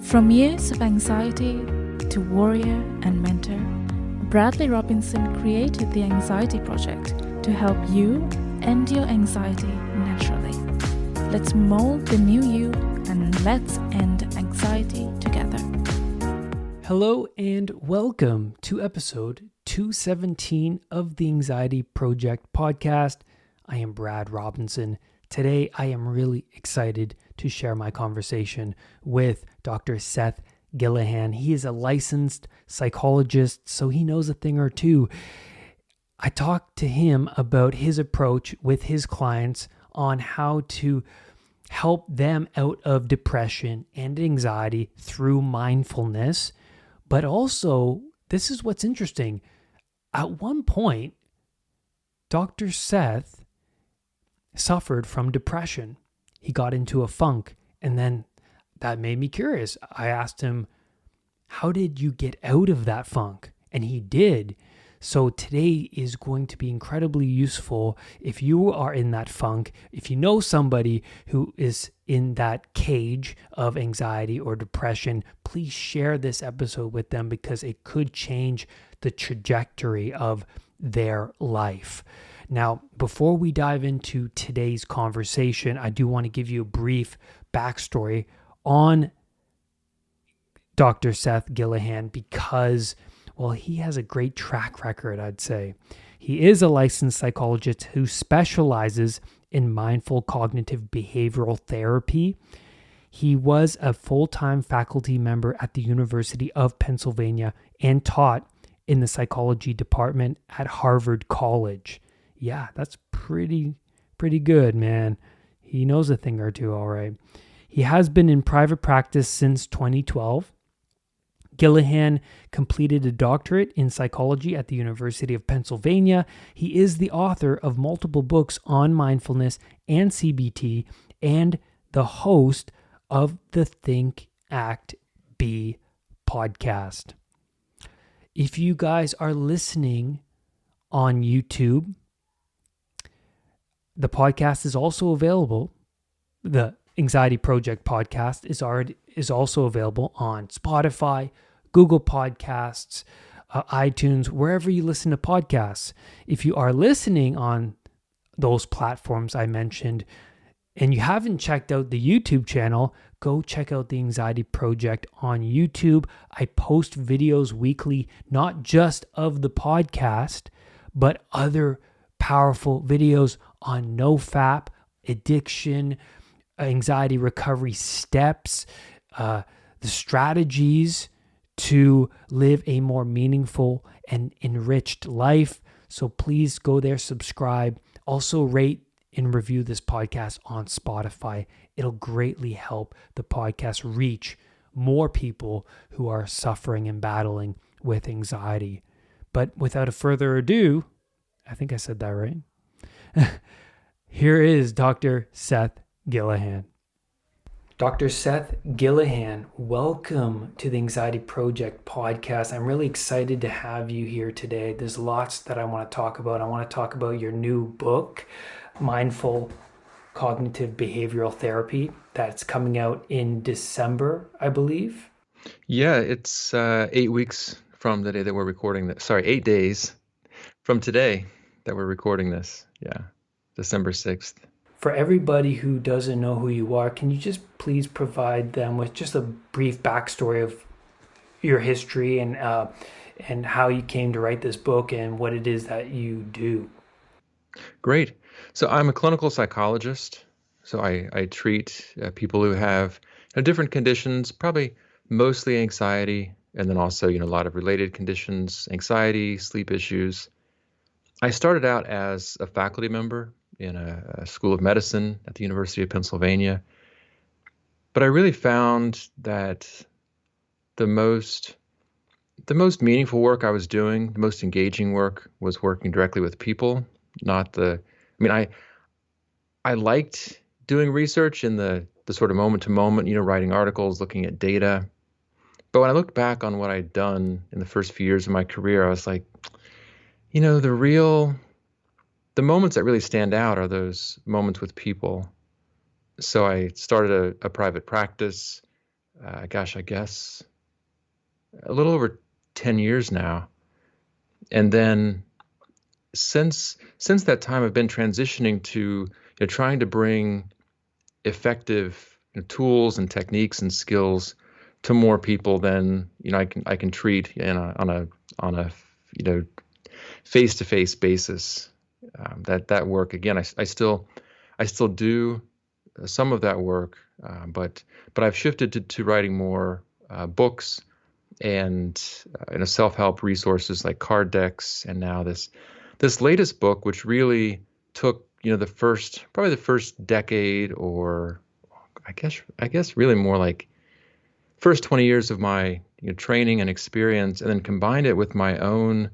From years of anxiety to warrior and mentor, Bradley Robinson created the Anxiety Project to help you end your anxiety naturally. Let's mold the new you and let's end anxiety together. Hello and welcome to episode 217 of the Anxiety Project podcast. I am Brad Robinson. Today, I am really excited to share my conversation with Dr. Seth Gillihan. He is a licensed psychologist, so he knows a thing or two. I talked to him about his approach with his clients on how to help them out of depression and anxiety through mindfulness. But also, this is what's interesting. At one point, Dr. Seth suffered from depression. He got into a funk, and then that made me curious. I asked him, how did you get out of that funk? And he did. So today is going to be incredibly useful if you are in that funk, if you know somebody who is in that cage of anxiety or depression, please share this episode with them because it could change the trajectory of their life. Now, before we dive into today's conversation, I do want to give you a brief backstory on Dr. Seth Gillihan because, well, he has a great track record, I'd say. He is a licensed psychologist who specializes in mindful cognitive behavioral therapy. He was a full-time faculty member at the University of Pennsylvania and taught in the psychology department at Harvard College. Yeah, that's pretty good, man. He knows a thing or two, all right. He has been in private practice since 2012. Gillihan completed a doctorate in psychology at the University of Pennsylvania. He is the author of multiple books on mindfulness and CBT and the host of the Think, Act, Be podcast. If you guys are listening on YouTube, the podcast is also available. The Anxiety Project podcast is also available on Spotify, Google Podcasts, iTunes, wherever you listen to podcasts. If you are listening on those platforms I mentioned and you haven't checked out the YouTube channel, go check out the Anxiety Project on YouTube. I post videos weekly, not just of the podcast, but other powerful videos on NoFap, addiction, anxiety recovery steps, the strategies to live a more meaningful and enriched life. So please go there, subscribe. Also rate and review this podcast on Spotify. It'll greatly help the podcast reach more people who are suffering and battling with anxiety. But without further ado, I think I said that right. Here is Dr. Seth Gillihan. Dr. Seth Gillihan, welcome to the Anxiety Project podcast. I'm really excited to have you here today. There's lots that I want to talk about. I want to talk about your new book, Mindful Cognitive Behavioral Therapy, that's coming out in December, I believe. Yeah, it's 8 weeks from the day that we're recording this. Sorry, 8 days from today that we're recording this. Yeah, December 6th. For everybody who doesn't know who you are, can you just please provide them with just a brief backstory of your history and how you came to write this book and what it is that you do? Great. So I'm a clinical psychologist. So I treat people who have different conditions, probably mostly anxiety, and then also a lot of related conditions, anxiety, sleep issues. I started out as a faculty member in a school of medicine at the University of Pennsylvania. But I really found that the most meaningful work I was doing, the most engaging work, was working directly with people, I liked doing research in the sort of moment to moment, writing articles, looking at data. But when I looked back on what I'd done in the first few years of my career, I was like, the moments that really stand out are those moments with people. So I started a private practice, I guess a little over 10 years now. And then since that time, I've been transitioning to trying to bring effective tools and techniques and skills to more people than I can treat on a face-to-face basis. That work again, I still do some of that work, but I've shifted to writing more books and self-help resources like card decks, and now this latest book, which really took probably the first decade, or I guess really more like first 20 years of my training and experience, and then combined it with my own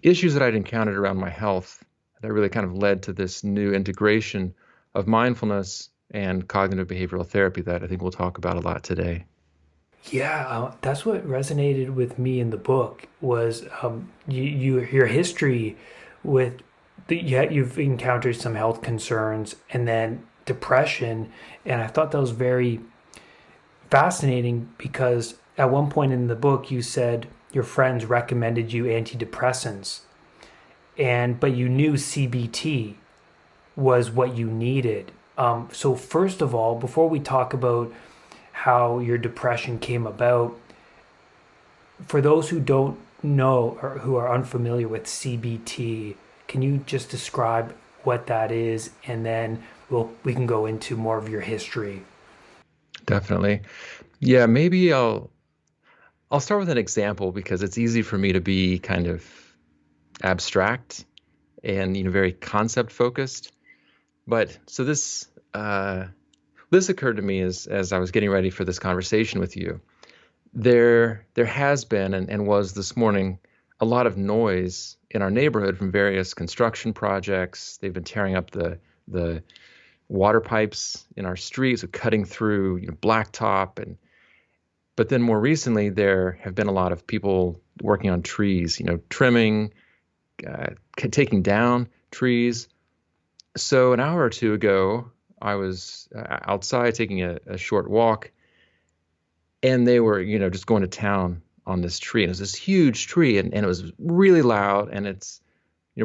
issues that I'd encountered around my health that really kind of led to this new integration of mindfulness and cognitive behavioral therapy that I think we'll talk about a lot today. Yeah, that's what resonated with me in the book was your history with you've encountered some health concerns and then depression, and I thought that was very fascinating because at one point in the book you said your friends recommended you antidepressants, but you knew CBT was what you needed. So first of all, before we talk about how your depression came about, for those who don't know or who are unfamiliar with CBT, can you just describe what that is, and then we can go into more of your history? Definitely. Yeah, maybe I'll start with an example because it's easy for me to be kind of abstract and very concept focused. But so this occurred to me as I was getting ready for this conversation with you. There has been and was this morning a lot of noise in our neighborhood from various construction projects. They've been tearing up the water pipes in our streets, so cutting through blacktop, but then more recently there have been a lot of people working on trees, trimming, taking down trees. So an hour or two ago, I was outside taking a short walk, and they were, just going to town on this tree. And it was this huge tree, and it was really loud, and it's,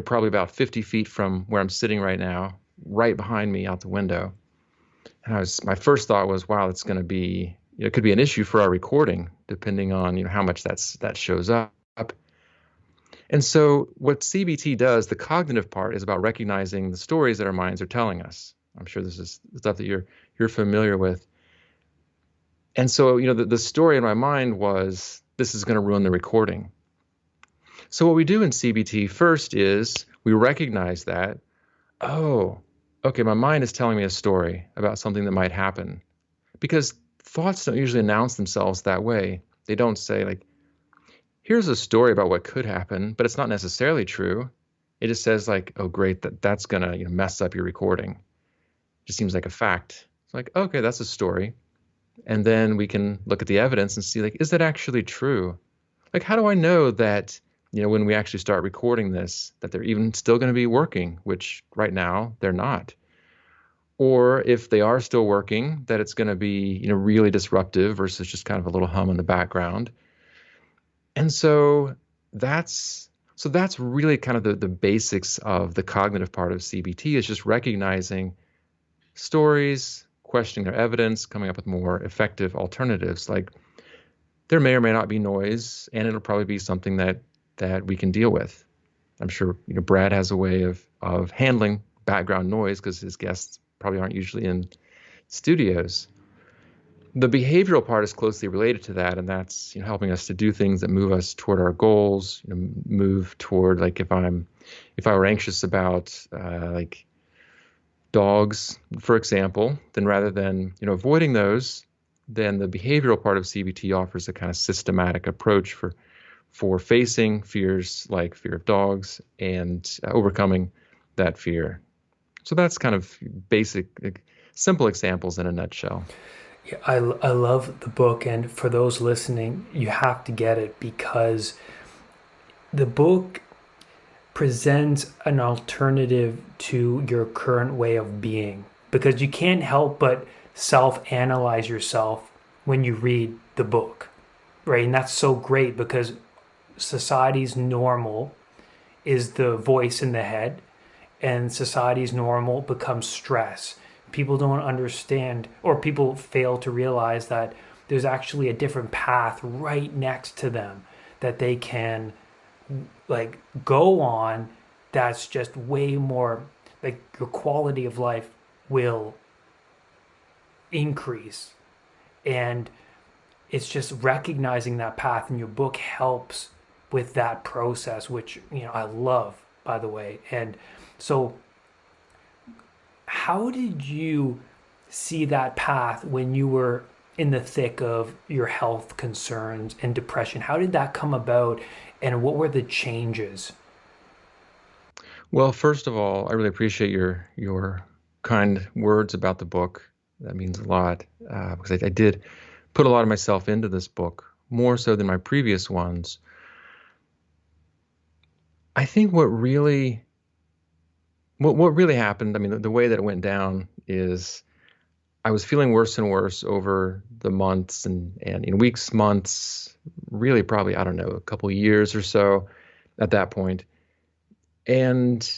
probably about 50 feet from where I'm sitting right now, right behind me out the window. And my first thought was, wow, it's going to be, it could be an issue for our recording, depending on, how much that shows up. And so what CBT does, the cognitive part, is about recognizing the stories that our minds are telling us. I'm sure this is stuff that you're familiar with. And so, the story in my mind was, this is going to ruin the recording. So what we do in CBT first is we recognize that, oh, okay, my mind is telling me a story about something that might happen. Because thoughts don't usually announce themselves that way. They don't say, like, here's a story about what could happen, but it's not necessarily true. It just says, like, oh, great, that's going to mess up your recording. It just seems like a fact. It's like, okay, that's a story. And then we can look at the evidence and see, like, is that actually true? Like, how do I know that, when we actually start recording this, that they're even still going to be working, which right now they're not? Or if they are still working, that it's going to be, really disruptive versus just kind of a little hum in the background. And so that's really kind of the basics of the cognitive part of CBT, is just recognizing stories, questioning their evidence, coming up with more effective alternatives. Like, there may or may not be noise, and it'll probably be something that we can deal with. I'm sure Brad has a way of handling background noise because his guests probably aren't usually in studios. The behavioral part is closely related to that, and that's helping us to do things that move us toward our goals. Move toward, like, if I were anxious about like dogs, for example, then rather than avoiding those, then the behavioral part of CBT offers a kind of systematic approach for facing fears like fear of dogs and overcoming that fear. So that's kind of basic, simple examples in a nutshell. Yeah, I love the book, and for those listening, you have to get it because the book presents an alternative to your current way of being, because you can't help but self-analyze yourself when you read the book, right? And that's so great because society's normal is the voice in the head, and society's normal becomes stress. People don't understand, or people fail to realize that there's actually a different path right next to them that they can like go on, that's just way more, like your quality of life will increase. And it's just recognizing that path, and your book helps with that process, which I love, by the way. And so how did you see that path when you were in the thick of your health concerns and depression? How did that come about, and what were the changes? Well, first of all, I really appreciate your kind words about the book. That means a lot because I did put a lot of myself into this book, more so than my previous ones. I think what really happened, I mean, the way that it went down is I was feeling worse and worse over the months and in weeks, months, really probably, I don't know, a couple of years or so at that point. And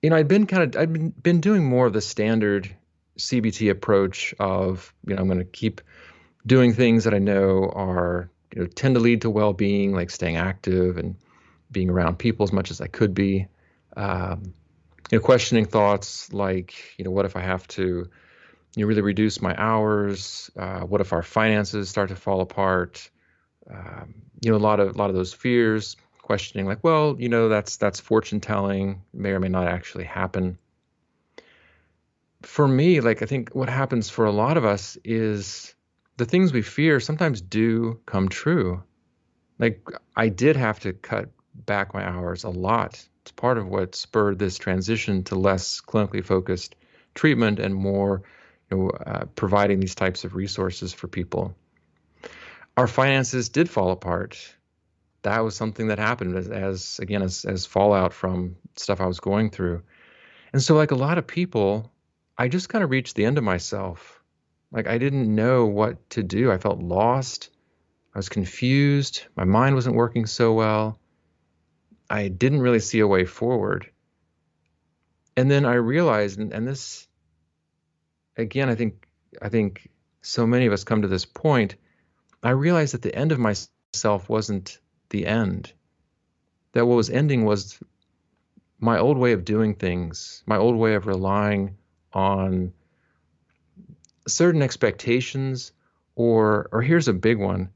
I'd been doing more of the standard CBT approach of, I'm going to keep doing things that I know are, tend to lead to well-being, like staying active and being around people as much as I could be. Um, Questioning thoughts like, what if I have to, really reduce my hours? What if our finances start to fall apart? A lot of those fears, questioning like, well, that's fortune telling, may or may not actually happen. For me, like I think what happens for a lot of us is the things we fear sometimes do come true. Like I did have to cut back my hours a lot. It's part of what spurred this transition to less clinically focused treatment and more, providing these types of resources for people. Our finances did fall apart. That was something that happened as fallout from stuff I was going through. And so like a lot of people, I just kind of reached the end of myself. Like I didn't know what to do. I felt lost. I was confused. My mind wasn't working so well. I didn't really see a way forward. And then I realized, and this, again, I think so many of us come to this point. I realized that the end of myself wasn't the end. That what was ending was my old way of doing things, my old way of relying on certain expectations, or here's a big one,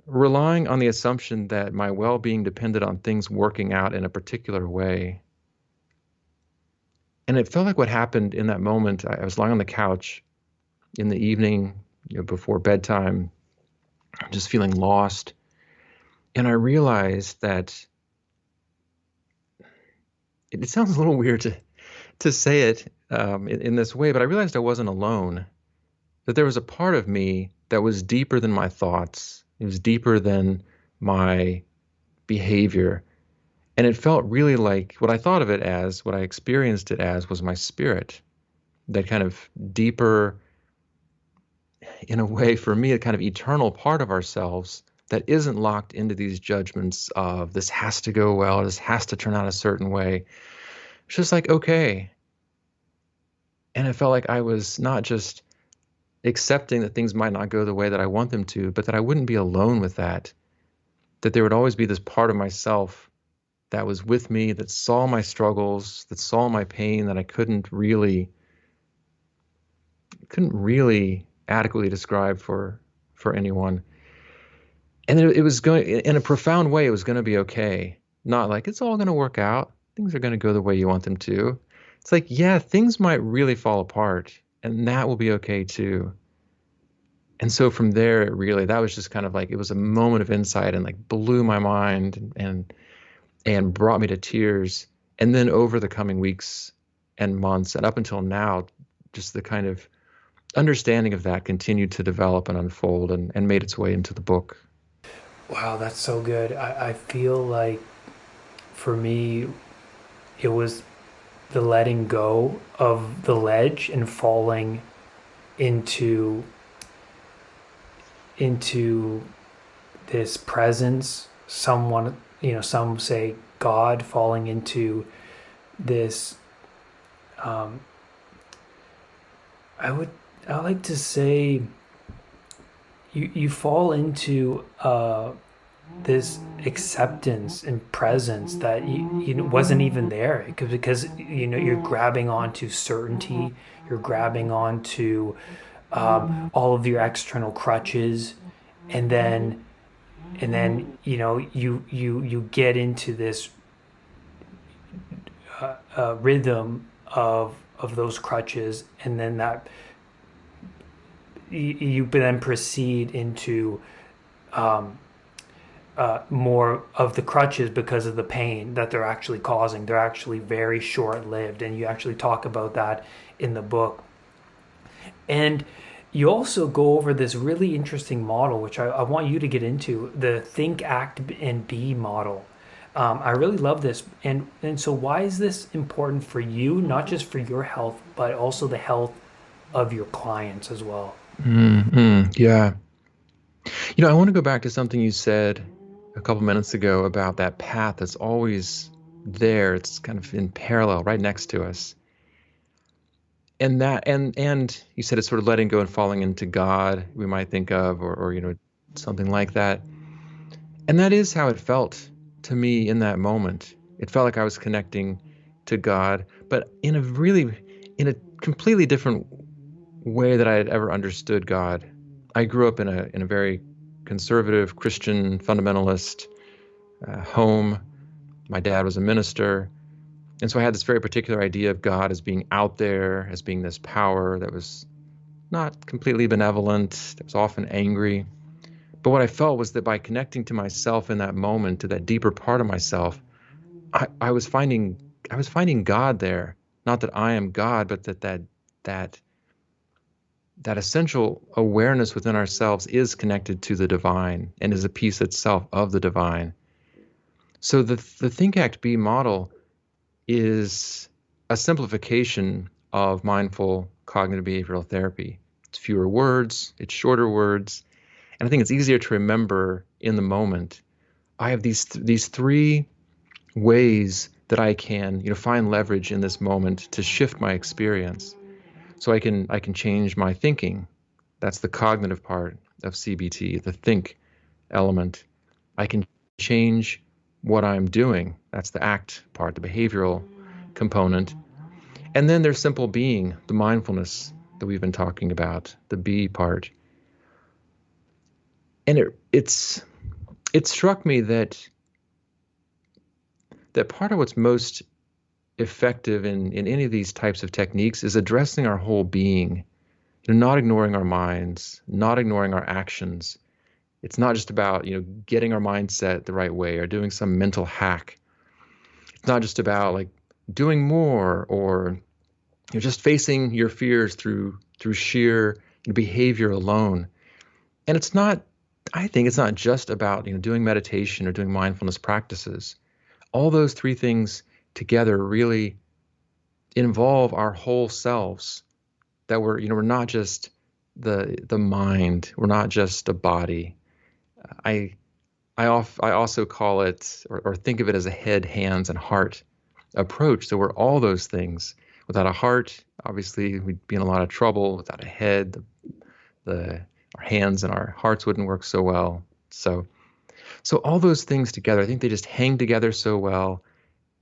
relying on the assumption that my well-being depended on things working out in a particular way. And it felt like what happened in that moment, I was lying on the couch in the evening, before bedtime, just feeling lost. And I realized that it sounds a little weird to say it in this way, but I realized I wasn't alone, that there was a part of me that was deeper than my thoughts. It was deeper than my behavior. And it felt really like what I thought of it as, what I experienced it as, was my spirit. That kind of deeper, in a way, for me, a kind of eternal part of ourselves that isn't locked into these judgments of this has to go well, this has to turn out a certain way. It's just like, okay. And it felt like I was not just accepting that things might not go the way that I want them to, but that I wouldn't be alone with that. That there would always be this part of myself that was with me, that saw my struggles, that saw my pain, that I couldn't really adequately describe for anyone. And it was going, in a profound way, it was going to be okay. Not like it's all going to work out. Things are going to go the way you want them to. It's like, yeah, things might really fall apart, and that will be okay too. And so from there, that was just kind of like, it was a moment of insight and like blew my mind and brought me to tears. And then over the coming weeks and months and up until now, just the kind of understanding of that continued to develop and unfold and made its way into the book. Wow, that's so good. I feel like for me, it was the letting go of the ledge and falling into this presence, someone, some say God, falling into this, I would like to say you fall into this acceptance and presence that wasn't even there, because you're grabbing onto certainty, you're grabbing onto all of your external crutches, and then you get into this rhythm of those crutches, and then that you then proceed into more of the crutches because of the pain that they're actually causing. They're actually very short-lived, and you actually talk about that in the book. And you also go over this really interesting model, which I want you to get into, the think, act, and be model. I really love this. And so why is this important for you, not just for your health, but also the health of your clients as well? Yeah. I want to go back to something you said a couple minutes ago about that path that's always there. It's kind of in parallel, right next to us. And you said it's sort of letting go and falling into God, we might think of, or something like that. And that is how it felt to me in that moment. It felt like I was connecting to God, but in a completely different way that I had ever understood God. I grew up in a very conservative Christian fundamentalist home. My dad was a minister. And so I had this very particular idea of God as being out there, as being this power that was not completely benevolent, that was often angry. But what I felt was that by connecting to myself in that moment, to that deeper part of myself, I was finding God there. Not that I am God, but that essential awareness within ourselves is connected to the divine and is a piece itself of the divine. So the Think Act Be model is a simplification of mindful cognitive behavioral therapy. It's fewer words, it's shorter words, and I think it's easier to remember in the moment. I have these three ways that I can find leverage in this moment to shift my experience. So I can change my thinking. That's the cognitive part of CBT, the think element. I can change what I'm doing. That's the act part, the behavioral component. And then there's simple being, the mindfulness that we've been talking about, the be part. And it struck me that part of what's most effective in any of these types of techniques is addressing our whole being, not ignoring our minds, not ignoring our actions. It's not just about getting our mindset the right way or doing some mental hack. It's not just about like doing more or just facing your fears through sheer behavior alone. And I think it's not just about doing meditation or doing mindfulness practices. All those three things together really involve our whole selves. That we're not just the mind. We're not just a body. I also call it or think of it as a head, hands, and heart approach. So we're all those things. Without a heart, obviously, we'd be in a lot of trouble. Without a head, our hands and our hearts wouldn't work so well. So all those things together, I think they just hang together so well,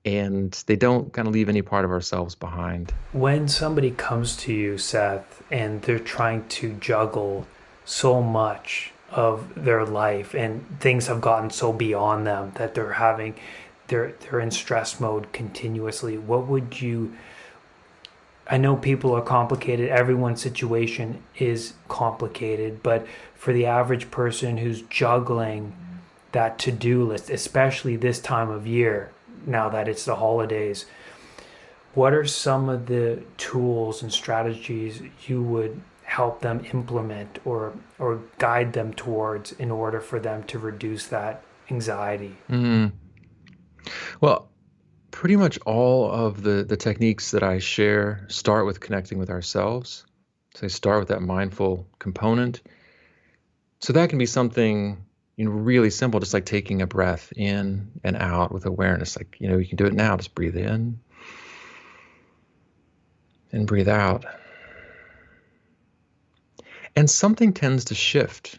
and they don't kind of leave any part of ourselves behind. When somebody comes to you, Seth, and they're trying to juggle so much of their life and things have gotten so beyond them that they're in stress mode continuously, I know people are complicated. Everyone's situation is complicated, but for the average person who's juggling that to-do list, especially this time of year, now that it's the holidays, what are some of the tools and strategies you would help them implement or guide them towards in order for them to reduce that anxiety? Well, pretty much all of the techniques that I share start with connecting with ourselves. So they start with that mindful component. So that can be something, really simple, just like taking a breath in and out with awareness. Like, you can do it now. Just breathe in and breathe out. And something tends to shift.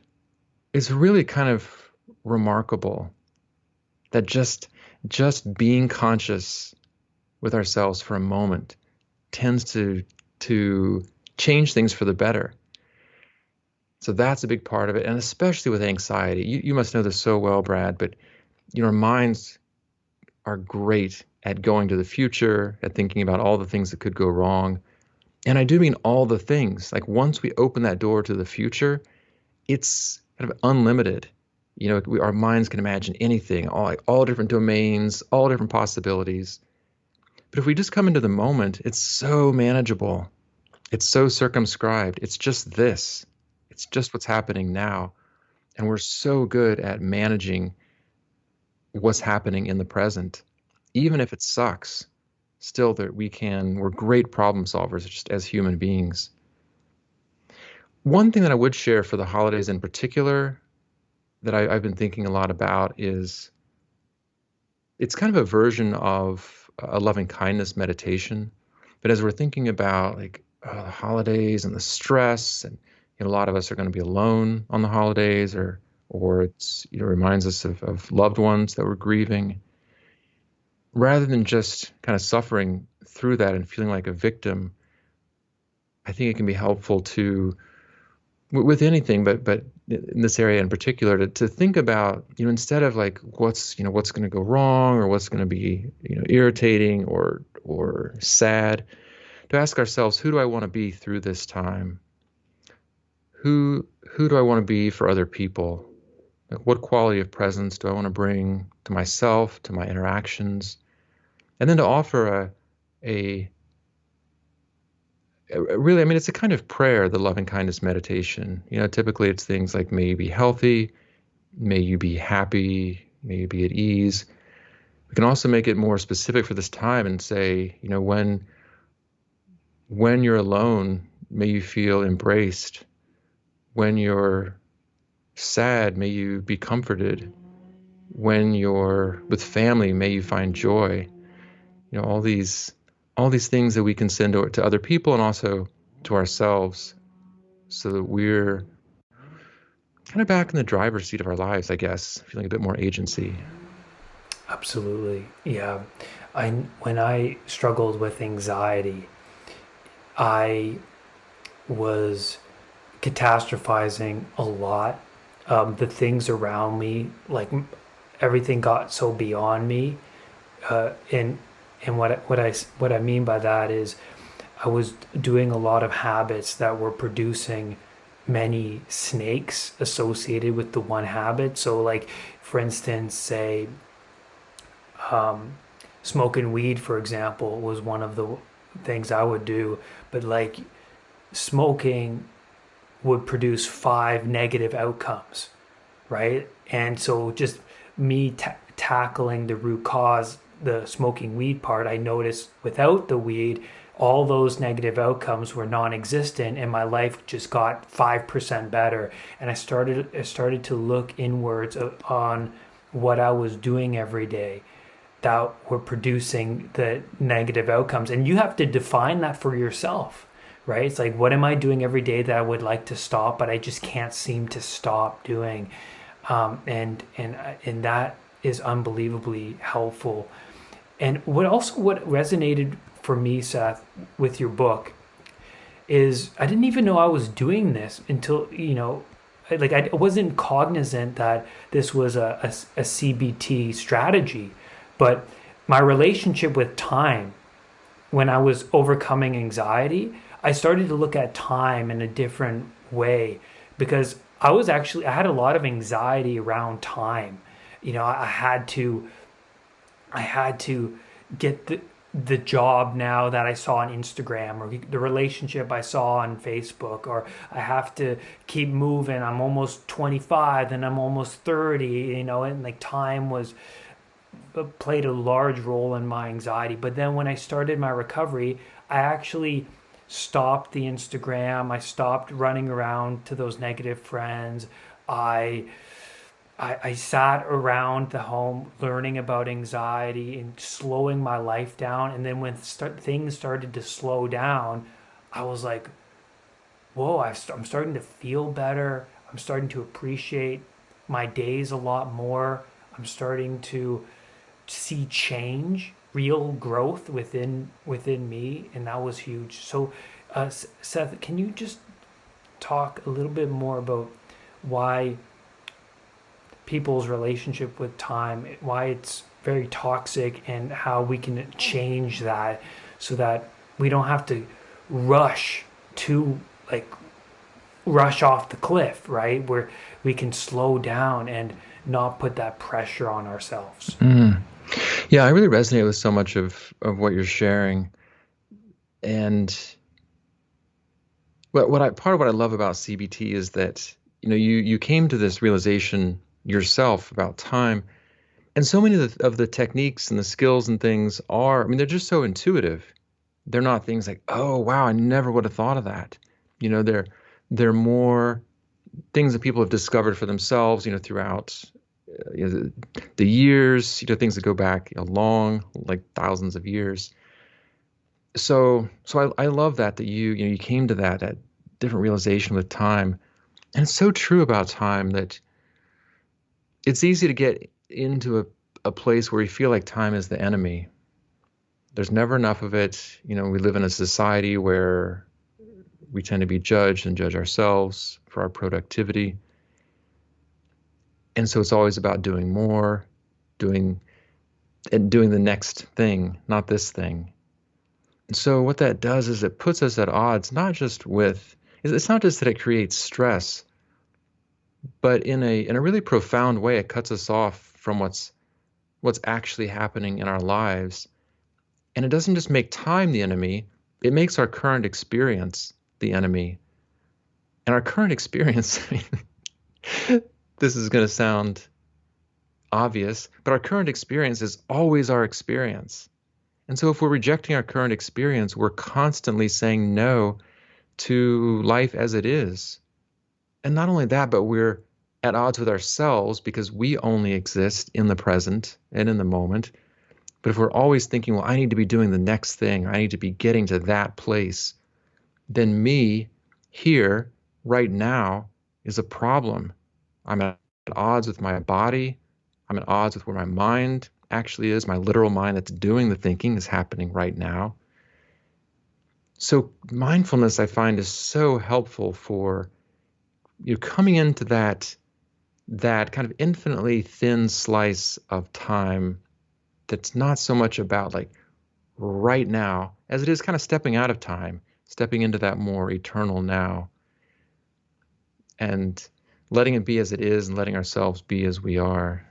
It's really kind of remarkable that just being conscious with ourselves for a moment tends to change things for the better. So that's a big part of it, and especially with anxiety. You must know this so well, Brad, but our minds are great at going to the future, at thinking about all the things that could go wrong. And I do mean all the things. Like once we open that door to the future, it's kind of unlimited. Our minds can imagine anything, all different domains, all different possibilities. But if we just come into the moment, it's so manageable. It's so circumscribed. It's just this. It's just what's happening now. And we're so good at managing what's happening in the present. Even if it sucks, still that we're great problem solvers just as human beings. One thing that I would share for the holidays in particular that I've been thinking a lot about is it's kind of a version of a loving kindness meditation. But as we're thinking about the holidays and the stress, and a lot of us are going to be alone on the holidays, or it's reminds us of loved ones that we're grieving. Rather than just kind of suffering through that and feeling like a victim, I think it can be helpful to, with anything, but in this area in particular, to think about, instead of what's going to go wrong or what's going to be, irritating or sad, to ask ourselves, who do I want to be through this time? Who do I want to be for other people? What quality of presence do I want to bring to myself, to my interactions? And then to offer a really, it's a kind of prayer, the loving kindness meditation. Typically it's things like, may you be healthy, may you be happy, may you be at ease. We can also make it more specific for this time and say, when you're alone, may you feel embraced. When you're sad, may you be comforted. When you're with family, may you find joy. All these things that we can send to other people and also to ourselves, so that we're kind of back in the driver's seat of our lives, I guess, feeling a bit more agency. Absolutely. Yeah. When I struggled with anxiety, I was catastrophizing a lot. The things around me, everything got so beyond me. And what I mean by that is I was doing a lot of habits that were producing many snakes associated with the one habit. So for instance, say smoking weed, for example, was one of the things I would do. But smoking would produce 5 negative outcomes, right? And so just me tackling the root cause, the smoking weed part, I noticed without the weed, all those negative outcomes were non-existent, and my life just got 5% better. And I started to look inwards on what I was doing every day that were producing the negative outcomes. And you have to define that for yourself, right? It's like, what am I doing every day that I would like to stop, but I just can't seem to stop doing? And that is unbelievably helpful. And what resonated for me, Seth, with your book is I didn't even know I was doing this until, I wasn't cognizant that this was a CBT strategy. But my relationship with time, when I was overcoming anxiety, I started to look at time in a different way, because I had a lot of anxiety around time. I had to get the job now that I saw on Instagram, or the relationship I saw on Facebook, or I have to keep moving. I'm almost 25, then I'm almost 30, and time played a large role in my anxiety. But then when I started my recovery, I actually stopped the Instagram. I stopped running around to those negative friends. I I sat around the home learning about anxiety and slowing my life down. And then when things started to slow down, I was like, whoa, I'm starting to feel better. I'm starting to appreciate my days a lot more. I'm starting to see change, real growth within me, and that was huge. So, Seth, can you just talk a little bit more about why people's relationship with time, why it's very toxic, and how we can change that so that we don't have to rush to like rush off the cliff, right? Where we can slow down and not put that pressure on ourselves. Mm. Yeah, I really resonate with so much of what you're sharing. And what I part of what I love about CBT is that you came to this realization yourself about time, and so many of the techniques and the skills and things are, I mean, they're just so intuitive. They're not things like, oh wow, I never would have thought of that. They're more things that people have discovered for themselves, throughout the years, things that go back long, like thousands of years. So I love that you came to that different realization with time. And it's so true about time that it's easy to get into a place where you feel like time is the enemy. There's never enough of it. We live in a society where we tend to be judged and judge ourselves for our productivity. And so it's always about doing more, doing the next thing, not this thing. And so what that does is it puts us at odds, it's not just that it creates stress, but in a really profound way, it cuts us off from what's actually happening in our lives. And it doesn't just make time the enemy, it makes our current experience the enemy. And our current experience, this is going to sound obvious, but our current experience is always our experience. And so if we're rejecting our current experience, we're constantly saying no to life as it is. And not only that, but we're at odds with ourselves because we only exist in the present and in the moment. But if we're always thinking, well, I need to be doing the next thing, I need to be getting to that place, then me here, right now, is a problem. I'm at odds with my body. I'm at odds with where my mind actually is. My literal mind that's doing the thinking is happening right now. So mindfulness, I find, is so helpful for you coming into that kind of infinitely thin slice of time that's not so much about like right now as it is kind of stepping out of time, stepping into that more eternal now, and letting it be as it is and letting ourselves be as we are.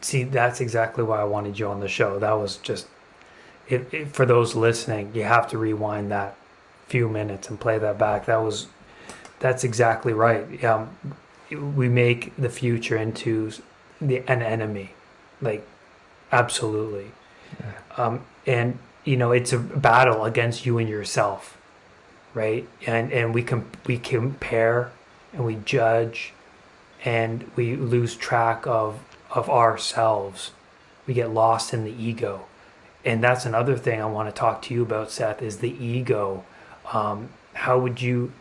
See, that's exactly why I wanted you on the show. That was just, for those listening, you have to rewind that few minutes and play that back. That's exactly right. We make the future into an enemy, like absolutely. Yeah. And it's a battle against you and yourself, right? And we compare and we judge and we lose track of ourselves. We get lost in the ego. And that's another thing I want to talk to you about, Seth, is the ego. How would you,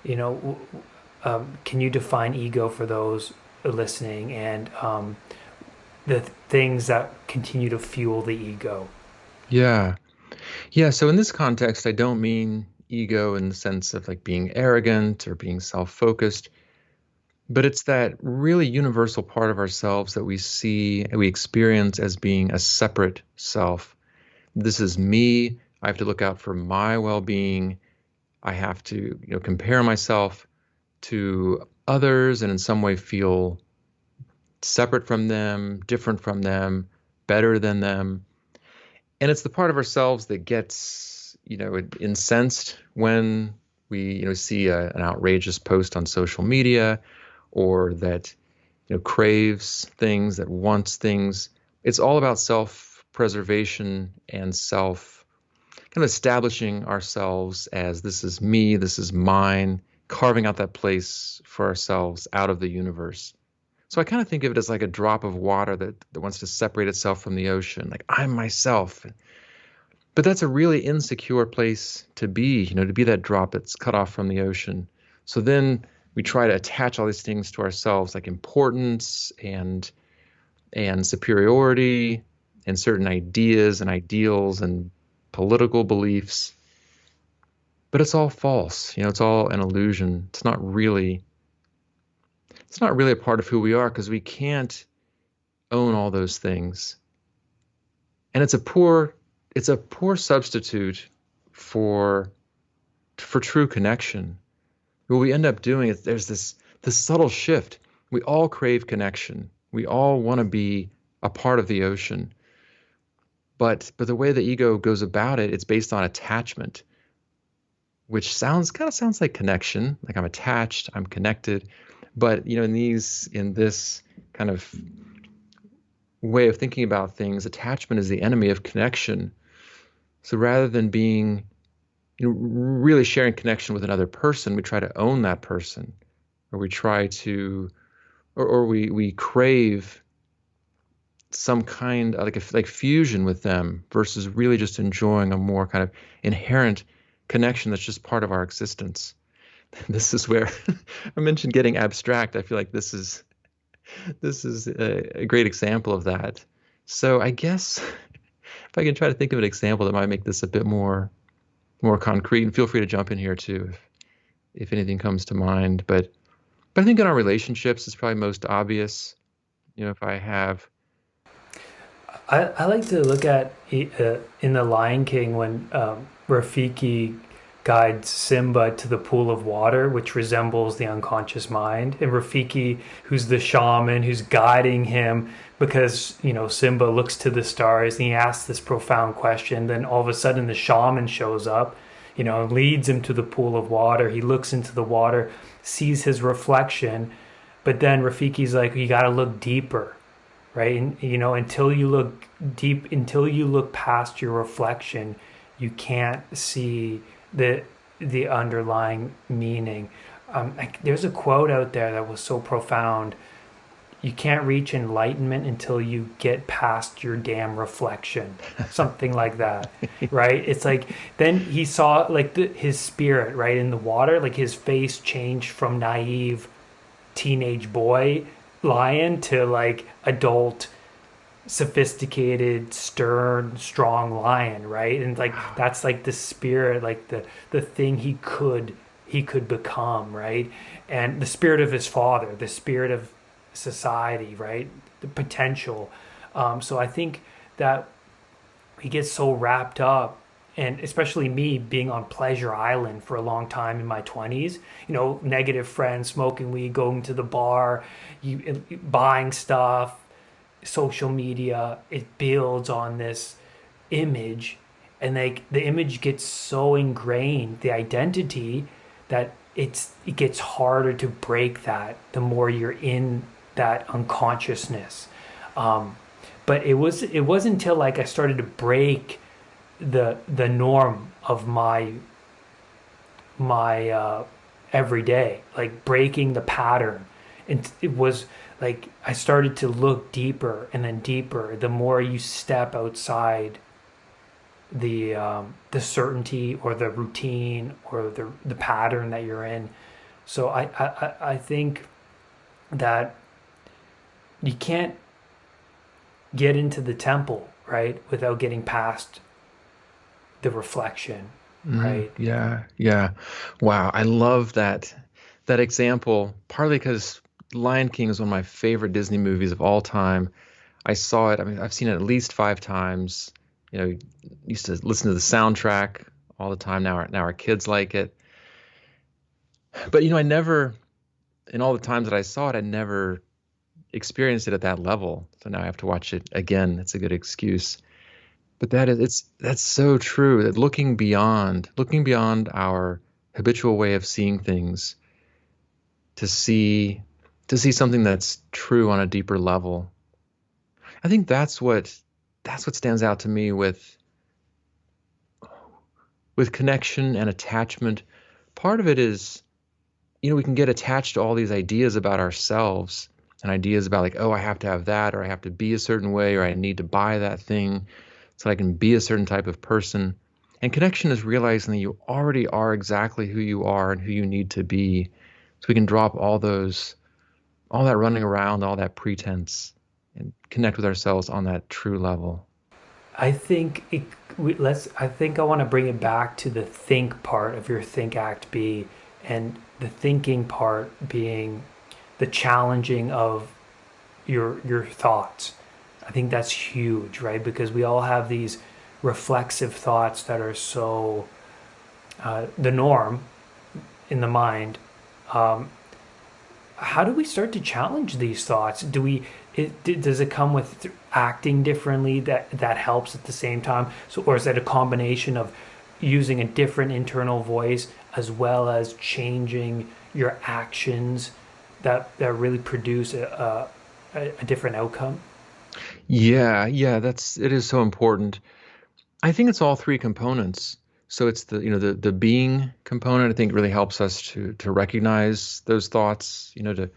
can you define ego for those listening, and the things that continue to fuel the ego? Yeah. Yeah. So in this context, I don't mean ego in the sense of like being arrogant or being self-focused, but it's that really universal part of ourselves that we see and we experience as being a separate self. This is me. I have to look out for my well-being. I have to, compare myself to others and in some way feel separate from them, different from them, better than them. And it's the part of ourselves that gets, incensed when we, see an outrageous post on social media, or that, craves things, that wants things. It's all about self-preservation and kind of establishing ourselves as this is me, this is mine, carving out that place for ourselves out of the universe. So I kind of think of it as like a drop of water that wants to separate itself from the ocean. Like I'm myself. But that's a really insecure place to be, to be that drop that's cut off from the ocean. So then we try to attach all these things to ourselves, like importance and superiority and certain ideas and ideals and political beliefs. But it's all false. It's all an illusion. It's not really a part of who we are because we can't own all those things. And it's a poor substitute for true connection. What we end up doing is there's this subtle shift. We all crave connection. We all want to be a part of the ocean. But the way the ego goes about it, it's based on attachment, which sounds like connection, like I'm attached, I'm connected. But in this kind of way of thinking about things, attachment is the enemy of connection. So rather than being really sharing connection with another person, we try to own that person, or we try to, or we crave some kind of like fusion with them versus really just enjoying a more kind of inherent connection that's just part of our existence. This is where I mentioned getting abstract. I feel like this is a great example of that. So I guess if I can try to think of an example that might make this a bit more concrete, and feel free to jump in here too if anything comes to mind. But I think in our relationships, it's probably most obvious. If I have. I like to look at in The Lion King when Rafiki guides Simba to the pool of water, which resembles the unconscious mind. And Rafiki, who's the shaman, who's guiding him because, Simba looks to the stars and he asks this profound question. Then all of a sudden the shaman shows up, leads him to the pool of water. He looks into the water, sees his reflection, but then Rafiki's like, you got to look deeper, right? And, until you look past your reflection, you can't see the underlying meaning. There's a quote out there that was so profound. You can't reach enlightenment until you get past your damn reflection. Something like that, right? It's like, then he saw like his spirit, right, in the water, like his face changed from naive teenage boy lion to like adult, sophisticated, stern, strong lion, right? And like that's like the spirit, like the thing he could become, right? And the spirit of his father, the spirit of society, right? The potential. So I think that he gets so wrapped up, and especially me being on Pleasure Island for a long time in my 20s, negative friends, smoking weed, going to the bar, buying stuff, social media, it builds on this image, and like the image gets so ingrained, the identity, that it gets harder to break that the more you're in that unconsciousness. But it wasn't until like I started to break the norm of my everyday, like breaking the pattern. And it was like I started to look deeper and then deeper the more you step outside the certainty or the routine or the pattern that you're in. So I think that you can't get into the temple, right, without getting past the reflection, right? Yeah. Wow, I love that example, partly because Lion King is one of my favorite Disney movies of all time. I saw it, I've seen it at least 5 times. Used to listen to the soundtrack all the time. Now our kids like it. But I never, in all the times that I saw it, I never experienced it at that level. So now I have to watch it again. It's a good excuse. But that's so true, that looking beyond our habitual way of seeing things to see something that's true on a deeper level. I think that's what stands out to me with with connection and attachment, part of it is, we can get attached to all these ideas about ourselves and ideas about like, oh, I have to have that, or I have to be a certain way, or I need to buy that thing so I can be a certain type of person. And connection is realizing that you already are exactly who you are and who you need to be. So we can drop all that running around, all that pretense, and connect with ourselves on that true level. I think I think I want to bring it back to the think part of your think act be, and the thinking part being the challenging of your thoughts. I think that's huge, right? Because we all have these reflexive thoughts that are so the norm in the mind. How do we start to challenge these thoughts? Does it come with acting differently that helps at the same time? So, or is it a combination of using a different internal voice as well as changing your actions that really produce a different outcome? Yeah, it is so important. I think it's all three components. So it's the being component. I think really helps us to recognize those thoughts. To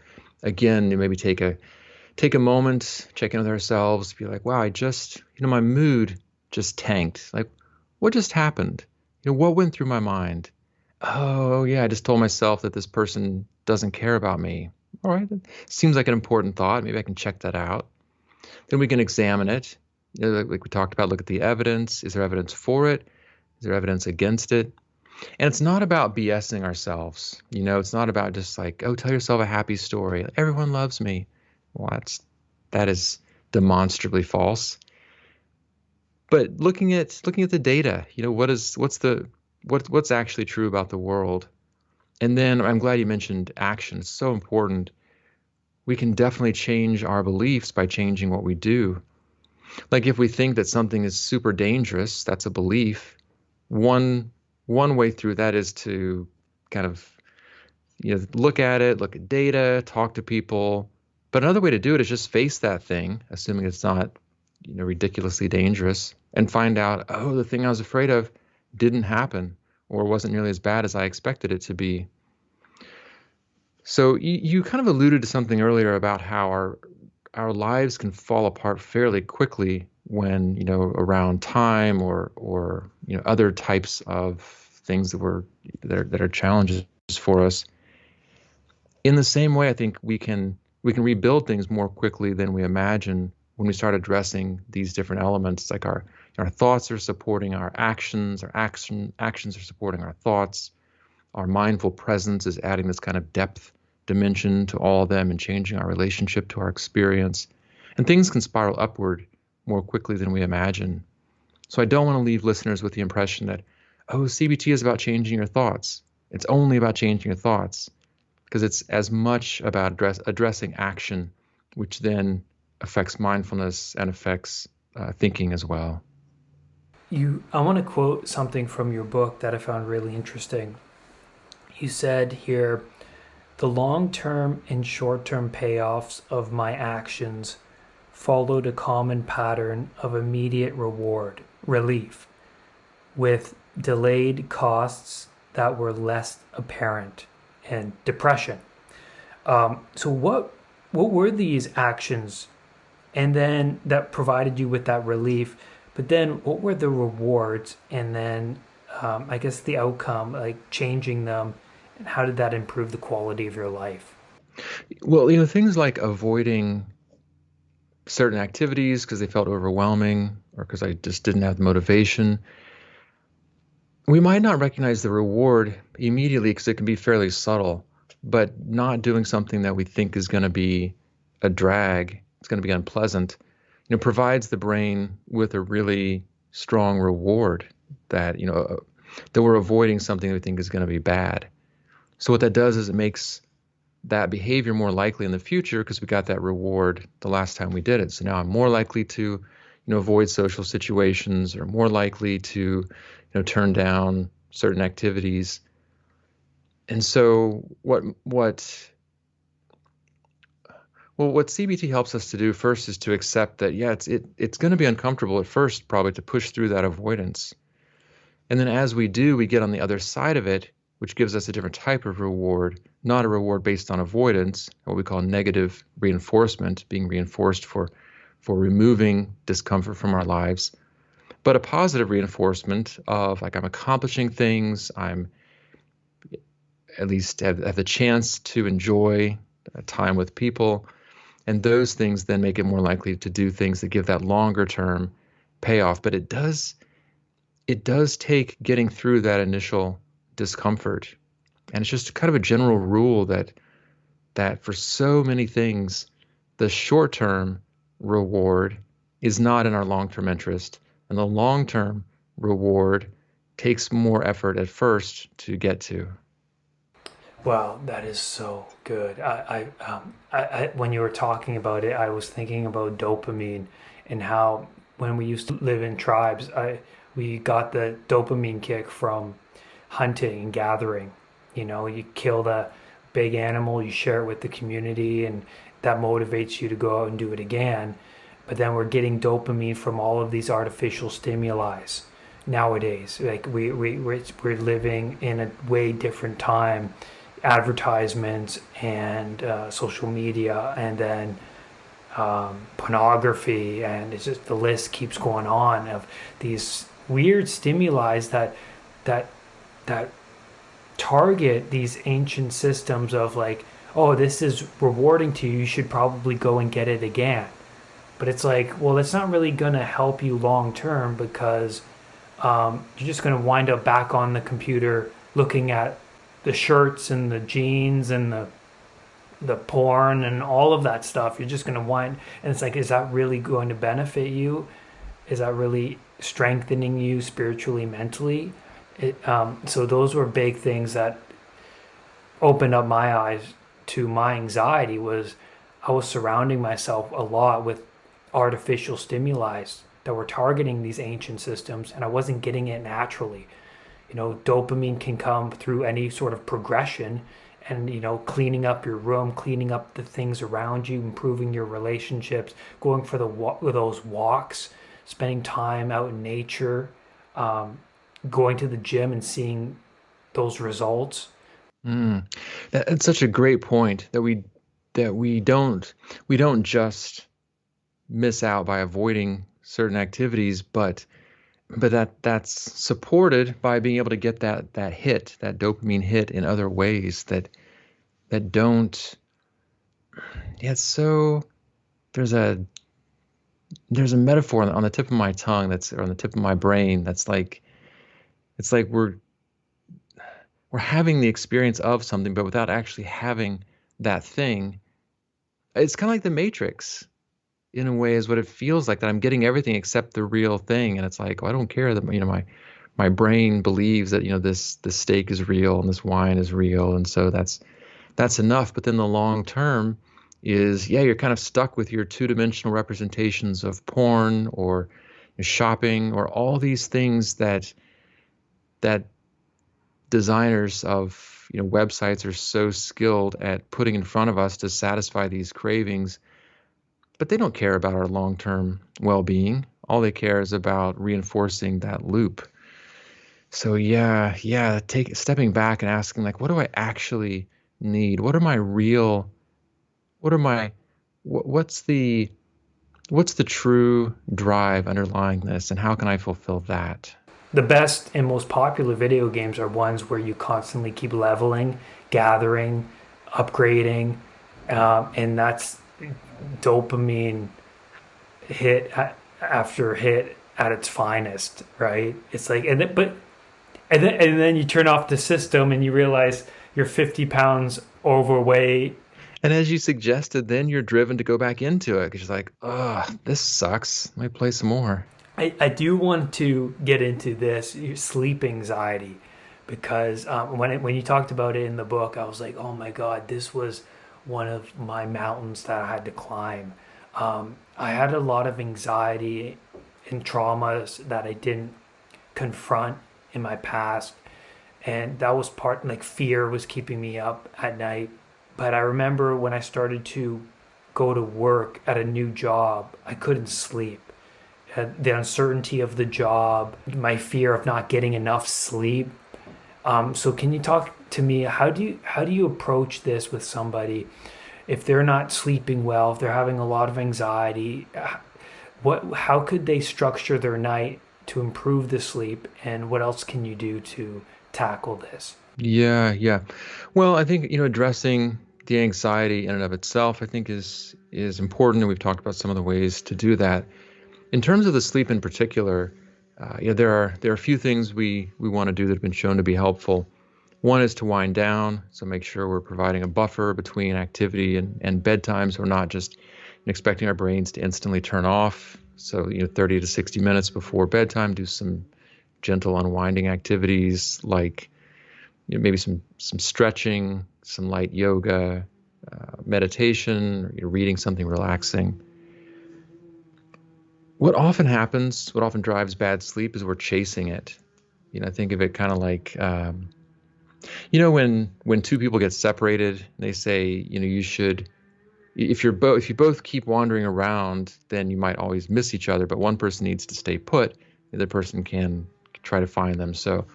again maybe take a moment, check in with ourselves, be like, wow, I just my mood just tanked. Like, what just happened? What went through my mind? Oh yeah, I just told myself that this person doesn't care about me. All right, that seems like an important thought. Maybe I can check that out. Then we can examine it. Like we talked about, look at the evidence. Is there evidence for it? Is there evidence against it? And it's not about BSing ourselves. It's not about just like, oh, tell yourself a happy story. Everyone loves me. Well, that is demonstrably false. But looking at the data, what's actually true about the world? And then I'm glad you mentioned action. It's so important. We can definitely change our beliefs by changing what we do. Like if we think that something is super dangerous, that's a belief. One way through that is to kind of look at it, look at data, talk to people. But another way to do it is just face that thing, assuming it's not ridiculously dangerous, and find out, oh, the thing I was afraid of didn't happen or wasn't nearly as bad as I expected it to be. So you kind of alluded to something earlier about how our lives can fall apart fairly quickly when around time or other types of things that are challenges for us. In the same way, I think we can rebuild things more quickly than we imagine when we start addressing these different elements. Like our thoughts are supporting our actions, actions are supporting our thoughts. Our mindful presence is adding this kind of depth dimension to all of them and changing our relationship to our experience. And things can spiral upward more quickly than we imagine. So I don't want to leave listeners with the impression that, oh, CBT is about changing your thoughts. It's only about changing your thoughts, because it's as much about addressing action, which then affects mindfulness and affects thinking as well. I want to quote something from your book that I found really interesting. You said here, the long-term and short-term payoffs of my actions followed a common pattern of immediate relief, with delayed costs that were less apparent, and depression. So what were these actions, and then that provided you with that relief? But then what were the rewards, and then I guess the outcome, like changing them, and how did that improve the quality of your life? Well, things like avoiding certain activities because they felt overwhelming or because I just didn't have the motivation. We might not recognize the reward immediately because it can be fairly subtle, but not doing something that we think is going to be a drag, it's going to be unpleasant, provides the brain with a really strong reward that, that we're avoiding something that we think is going to be bad. So what that does is it makes that behavior more likely in the future because we got that reward the last time we did it. So now I'm more likely to, avoid social situations, or more likely to, turn down certain activities. And so what CBT helps us to do first is to accept that, yeah, it's going to be uncomfortable at first, probably, to push through that avoidance. And then as we do, we get on the other side of it, which gives us a different type of reward, not a reward based on avoidance, what we call negative reinforcement, being reinforced for removing discomfort from our lives, but a positive reinforcement of like I'm accomplishing things, I'm at least have the chance to enjoy time with people. And those things then make it more likely to do things that give that longer term payoff. But it does take getting through that initial discomfort. And it's just kind of a general rule that for so many things, the short-term reward is not in our long-term interest, and the long-term reward takes more effort at first to get to. Wow, that is so good. When you were talking about it, I was thinking about dopamine and how when we used to live in tribes, we got the dopamine kick from hunting and gathering. You know, you kill the big animal, you share it with the community, and that motivates you to go out and do it again. But then we're getting dopamine from all of these artificial stimuli nowadays. Like we're living in a way different time. Advertisements and social media, and then pornography, and it's just the list keeps going on of these weird stimuli that target these ancient systems of like, oh, this is rewarding to you, you should probably go and get it again. But it's like, well, it's not really going to help you long term, because you're just going to wind up back on the computer looking at the shirts and the jeans and the porn and all of that stuff. You're just going to wind, and it's like, is that really going to benefit you? Is that really strengthening you spiritually, mentally? So those were big things that opened up my eyes to my anxiety. Was I was surrounding myself a lot with artificial stimuli that were targeting these ancient systems, and I wasn't getting it naturally. You know, dopamine can come through any sort of progression, and, you know, cleaning up your room, cleaning up the things around you, improving your relationships, going for those walks, spending time out in nature, going to the gym and seeing those results. That's such a great point that we don't just miss out by avoiding certain activities, but that's supported by being able to get that dopamine hit in other ways that don't. Yeah, it's so there's a metaphor on the tip of my tongue or on the tip of my brain that's like, it's like we're having the experience of something, but without actually having that thing. It's kind of like the Matrix in a way, is what it feels like, that I'm getting everything except the real thing. And it's like, well, I don't care that, you know, my brain believes that, you know, this steak is real and this wine is real. And so that's enough. But then the long term is, yeah, you're kind of stuck with your two-dimensional representations of porn or shopping or all these things that designers of, you know, websites are so skilled at putting in front of us to satisfy these cravings. But they don't care about our long-term well-being. All they care is about reinforcing that loop. So yeah, stepping back and asking, like, what do I actually need? What's the true drive underlying this, and how can I fulfill that? The best and most popular video games are ones where you constantly keep leveling, gathering, upgrading, and that's dopamine hit after hit at its finest, right? It's like, and then you turn off the system and you realize you're 50 pounds overweight. And as you suggested, then you're driven to go back into it because you're like, oh, this sucks. Let me play some more. I do want to get into this sleep anxiety, because when you talked about it in the book, I was like, oh my God, this was one of my mountains that I had to climb. I had a lot of anxiety and traumas that I didn't confront in my past, and that was part, like, fear was keeping me up at night. But I remember when I started to go to work at a new job, I couldn't sleep. the uncertainty of the job, my fear of not getting enough sleep. So can you talk to me? How do you approach this with somebody if they're not sleeping well, if they're having a lot of anxiety? How could they structure their night to improve the sleep, and what else can you do to tackle this? Yeah, yeah. Well, I think, addressing the anxiety in and of itself, I think is important, and we've talked about some of the ways to do that. In terms of the sleep in particular, there are a few things we want to do that have been shown to be helpful. One is to wind down, so make sure we're providing a buffer between activity and bedtime, so we're not just expecting our brains to instantly turn off. So, 30 to 60 minutes before bedtime, do some gentle unwinding activities like maybe some stretching, some light yoga, meditation, or reading something relaxing. What often drives bad sleep is we're chasing it. Think of it kind of like, when two people get separated, they say, you should, if you both keep wandering around, then you might always miss each other, but one person needs to stay put, the other person can try to find them. So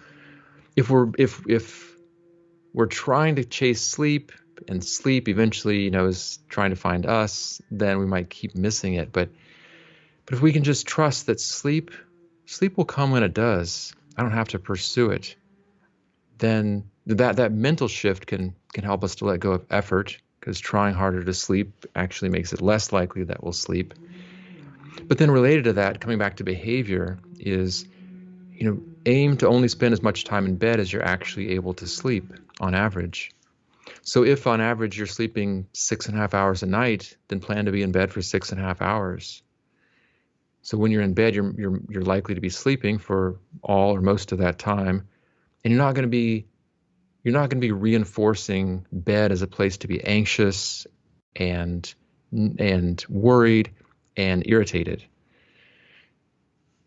if we're trying to chase sleep, and sleep eventually, is trying to find us, then we might keep missing it. But if we can just trust that sleep will come when it does, I don't have to pursue it, then that mental shift can help us to let go of effort, because trying harder to sleep actually makes it less likely that we'll sleep. But then related to that, coming back to behavior, is aim to only spend as much time in bed as you're actually able to sleep on average. So if on average you're sleeping 6.5 hours a night, then plan to be in bed for 6.5 hours. So when you're in bed, you're likely to be sleeping for all or most of that time, and you're not going to be reinforcing bed as a place to be anxious and worried and irritated.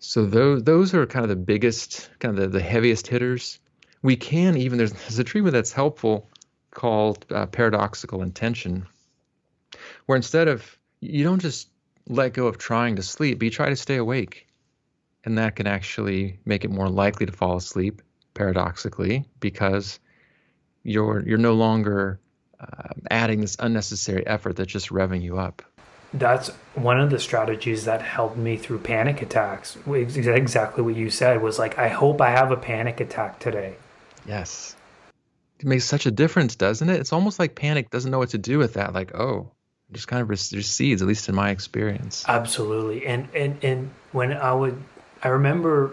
So those are kind of the biggest, kind of the heaviest hitters. We can even, there's a treatment that's helpful called paradoxical intention, where instead of, you don't just let go of trying to sleep, but you try to stay awake. And that can actually make it more likely to fall asleep, paradoxically, because you're no longer adding this unnecessary effort that's just revving you up. That's one of the strategies that helped me through panic attacks. Exactly what you said was like, I hope I have a panic attack today. Yes. It makes such a difference, doesn't it? It's almost like panic doesn't know what to do with that. Like, oh, it just kind of recedes, at least in my experience. Absolutely. And when I remember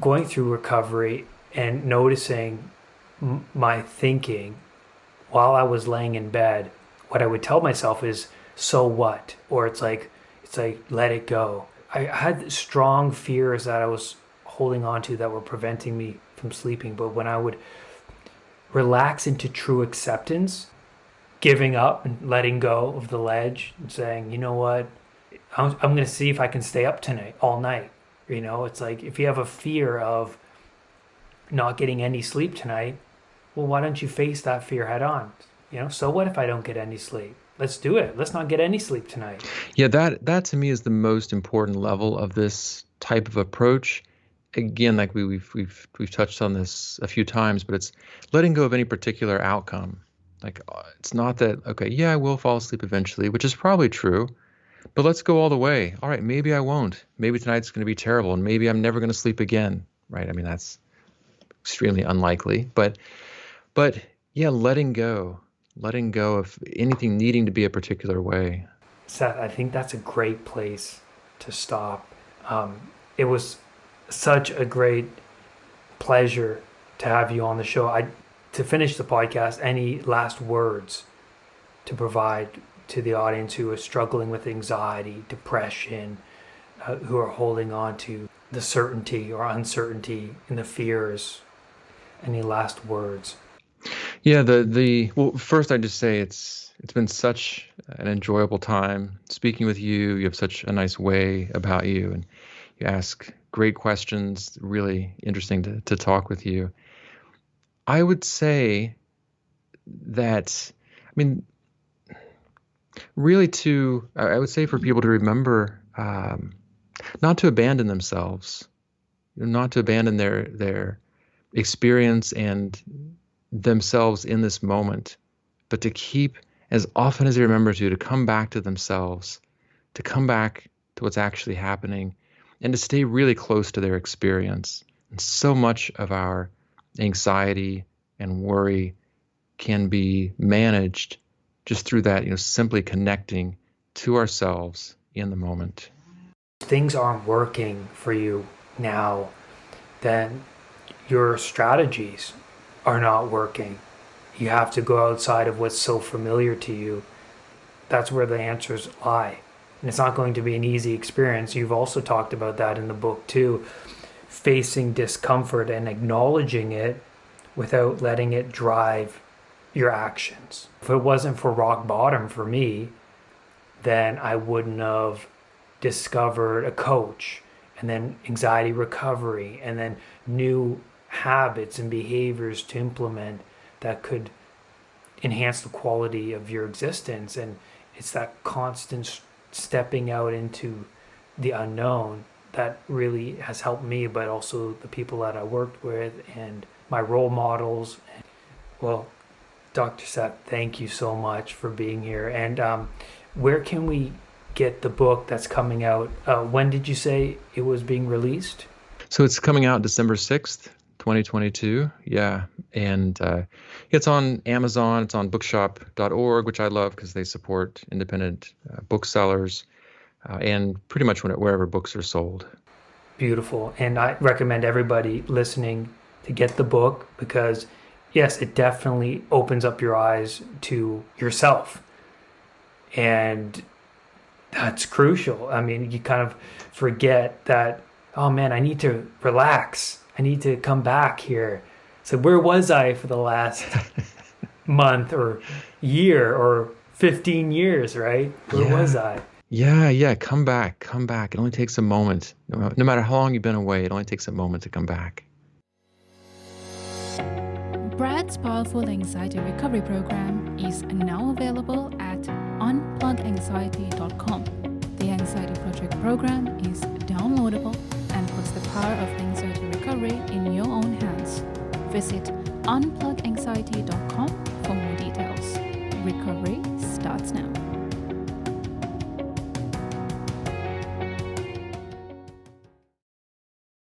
going through recovery and noticing my thinking while I was laying in bed. What I would tell myself is, so what? Or it's like, let it go. I had strong fears that I was holding on to that were preventing me from sleeping. But when I would relax into true acceptance, giving up and letting go of the ledge and saying, you know what, I'm going to see if I can stay up tonight, all night. It's like, if you have a fear of not getting any sleep tonight, well, why don't you face that fear head on? So what if I don't get any sleep? Let's do it. Let's not get any sleep tonight. Yeah, that to me is the most important level of this type of approach. Again, like we've touched on this a few times, but it's letting go of any particular outcome. Like, it's not that, okay, yeah, I will fall asleep eventually, which is probably true, but let's go all the way. All right, maybe I won't. Maybe tonight's going to be terrible, and maybe I'm never going to sleep again, right? I mean, that's extremely unlikely, but yeah, letting go of anything needing to be a particular way. Seth, I think that's a great place to stop. It was such a great pleasure to have you on the show. To finish the podcast, any last words to provide to the audience who is struggling with anxiety, depression, who are holding on to the certainty or uncertainty and the fears? Any last words? Yeah, well, first I just say it's been such an enjoyable time speaking with you. You have such a nice way about you, and you ask great questions. Really interesting to talk with you. I would say that, I mean, really I would say for people to remember not to abandon themselves, not to abandon their experience and themselves in this moment, but to keep, as often as they remember to come back to themselves, to come back to what's actually happening, and to stay really close to their experience. And so much of our anxiety and worry can be managed just through that, simply connecting to ourselves in the moment. Things aren't working for you now, then your strategies are not working. You have to go outside of what's so familiar to you. That's where the answers lie. And it's not going to be an easy experience. You've also talked about that in the book too, facing discomfort and acknowledging it without letting it drive your actions. If it wasn't for rock bottom for me, then I wouldn't have discovered a coach, and then anxiety recovery, and then new habits and behaviors to implement that could enhance the quality of your existence. And it's that constant stepping out into the unknown that really has helped me, but also the people that I worked with and my role models. Well, Dr. Seth, thank you so much for being here. And where can we get the book that's coming out? When did you say it was being released? So it's coming out December 6th, 2022. Yeah. And it's on Amazon. It's on bookshop.org, which I love because they support independent booksellers and pretty much wherever books are sold. Beautiful. And I recommend everybody listening to get the book because, yes, it definitely opens up your eyes to yourself. And that's crucial. I mean, you kind of forget that, oh man, I need to relax. I need to come back here. So where was I for the last month or year or 15 years, right? Where was I? Yeah. Come back. It only takes a moment. No matter how long you've been away, it only takes a moment to come back. Brad's Powerful Anxiety Recovery Program is now available at unpluganxiety.com. The Anxiety Project program is downloadable and puts the power of anxiety recovery in your own hands. Visit unpluganxiety.com